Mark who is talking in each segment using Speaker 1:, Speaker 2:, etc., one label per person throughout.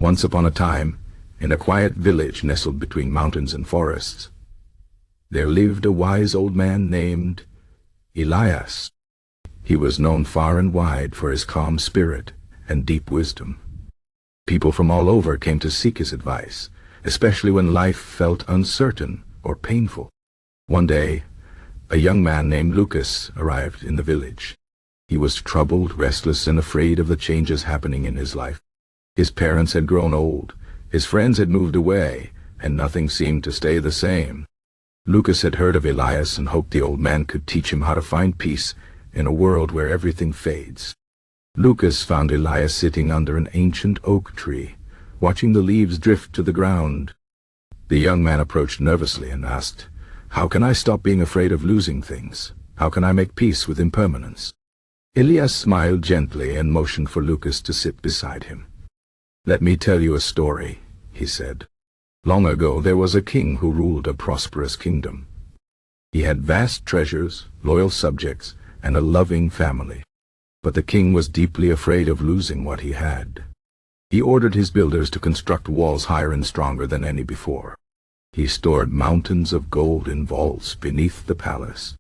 Speaker 1: Once upon a time, in a quiet village nestled between mountains and forests, there lived a wise old man named Elias. He was known far and wide for his calm spirit and deep wisdom. People from all over came to seek his advice, especially when life felt uncertain or painful. One day, a young man named Lucas arrived in the village. He was troubled, restless, and afraid of the changes happening in his life. His parents had grown old, his friends had moved away, and nothing seemed to stay the same. Lucas had heard of Elias and hoped the old man could teach him how to find peace in a world where everything fades. Lucas found Elias sitting under an ancient oak tree, watching the leaves drift to the ground. The young man approached nervously and asked, "How can I stop being afraid of losing things? How can I make peace with impermanence?" Elias smiled gently and motioned for Lucas to sit beside him. "Let me tell you a story," he said. "Long ago there was a king who ruled a prosperous kingdom. He had vast treasures, loyal subjects, and a loving family. But the king was deeply afraid of losing what he had. He ordered his builders to construct walls higher and stronger than any before. He stored mountains of gold in vaults beneath the palace.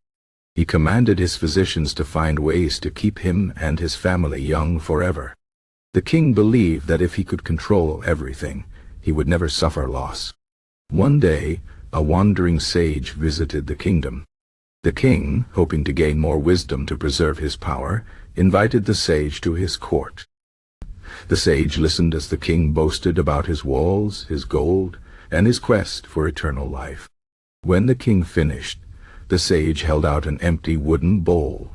Speaker 1: He commanded his physicians to find ways to keep him and his family young forever. The king believed that if he could control everything, he would never suffer loss. One day, a wandering sage visited the kingdom. The king, hoping to gain more wisdom to preserve his power, invited the sage to his court. The sage listened as the king boasted about his walls, his gold, and his quest for eternal life. When the king finished, the sage held out an empty wooden bowl.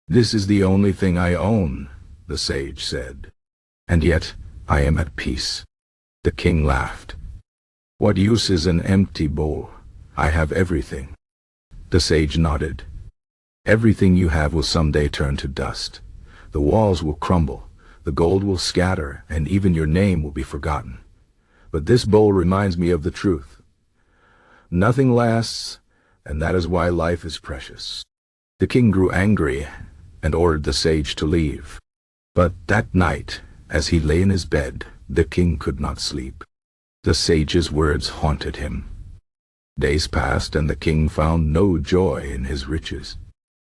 Speaker 1: "This is the only thing I own," the sage said, "and yet I am at peace." The king laughed. "What use is an empty bowl? I have everything." The sage nodded. "Everything you have will someday turn to dust. The walls will crumble, the gold will scatter, and even your name will be forgotten. But this bowl reminds me of the truth. Nothing lasts, and that is why life is precious." The king grew angry and ordered the sage to leave. But that night, as he lay in his bed, the king could not sleep. The sage's words haunted him. Days passed, and the king found no joy in his riches.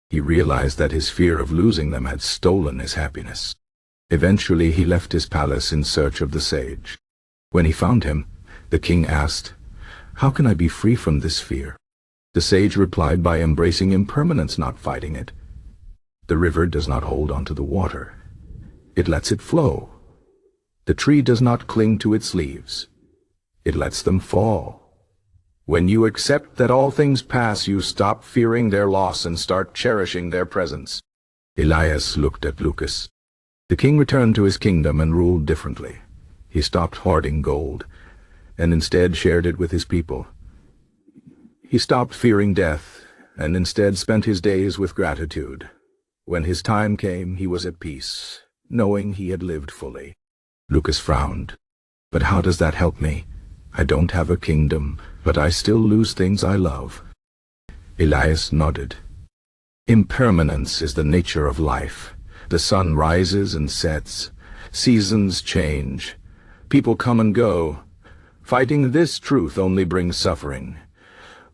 Speaker 1: He realized that his fear of losing them had stolen his happiness. Eventually he left his palace in search of the sage. When he found him, the king asked, "How can I be free from this fear?" The sage replied by embracing impermanence, not fighting it. The river does not hold onto the water. It lets it flow. The tree does not cling to its leaves. It lets them fall. When you accept that all things pass, you stop fearing their loss and start cherishing their presence. Elias looked at Lucas. The king returned to his kingdom and ruled differently. He stopped hoarding gold, and instead shared it with his people. He stopped fearing death, and instead spent his days with gratitude. When his time came, he was at peace, knowing he had lived fully. Lucas frowned. "But how does that help me? I don't have a kingdom, but I still lose things I love." Elias nodded. "Impermanence is the nature of life. The sun rises and sets. Seasons change. People come and go. Fighting this truth only brings suffering.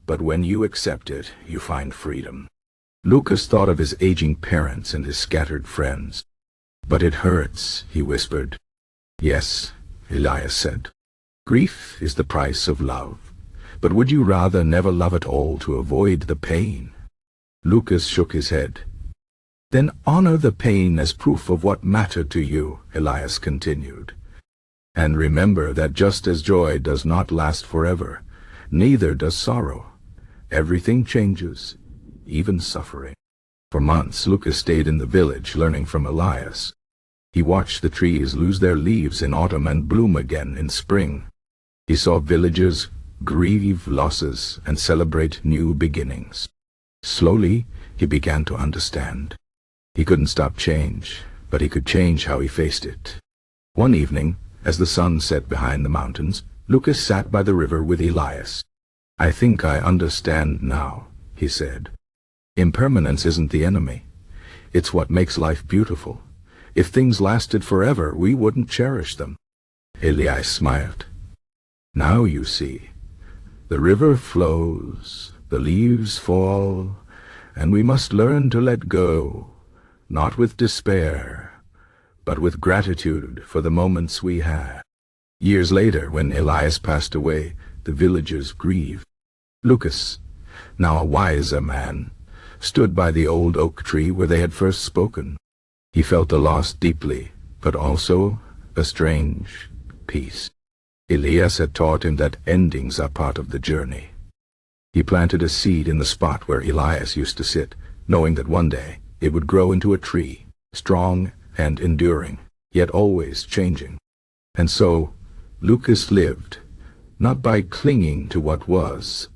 Speaker 1: But when you accept it, you find freedom." Lucas thought of his aging parents and his scattered friends. "But it hurts," he whispered. "Yes," Elias said. "Grief is the price of love. But would you rather never love at all to avoid the pain?" Lucas shook his head. "Then honor the pain as proof of what mattered to you," Elias continued. "And remember that just as joy does not last forever, neither does sorrow. Everything changes, even suffering." For months, Lucas stayed in the village, learning from Elias. He watched the trees lose their leaves in autumn and bloom again in spring. He saw villagers grieve losses and celebrate new beginnings. Slowly, he began to understand. He couldn't stop change, but he could change how he faced it. One evening, as the sun set behind the mountains, Lucas sat by the river with Elias. "I think I understand now," he said. "Impermanence isn't the enemy. It's what makes life beautiful. If things lasted forever, we wouldn't cherish them." Elias smiled. Now you see. The river flows, the leaves fall, and we must learn to let go, not with despair, but with gratitude for the moments we had. Years later, when Elias passed away, the villagers grieved. Lucas, now a wiser man, stood by the old oak tree where they had first spoken. He felt the loss deeply, but also a strange peace. Elias had taught him that endings are part of the journey. He planted a seed in the spot where Elias used to sit, knowing that one day it would grow into a tree, strong and enduring, yet always changing. And so Lucas lived, not by clinging to what was,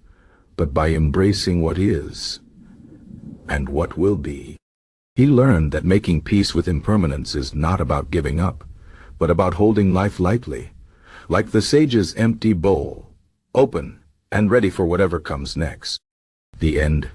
Speaker 1: but by embracing what is and what will be. He learned that making peace with impermanence is not about giving up, but about holding life lightly, like the sage's empty bowl, open and ready for whatever comes next. The end.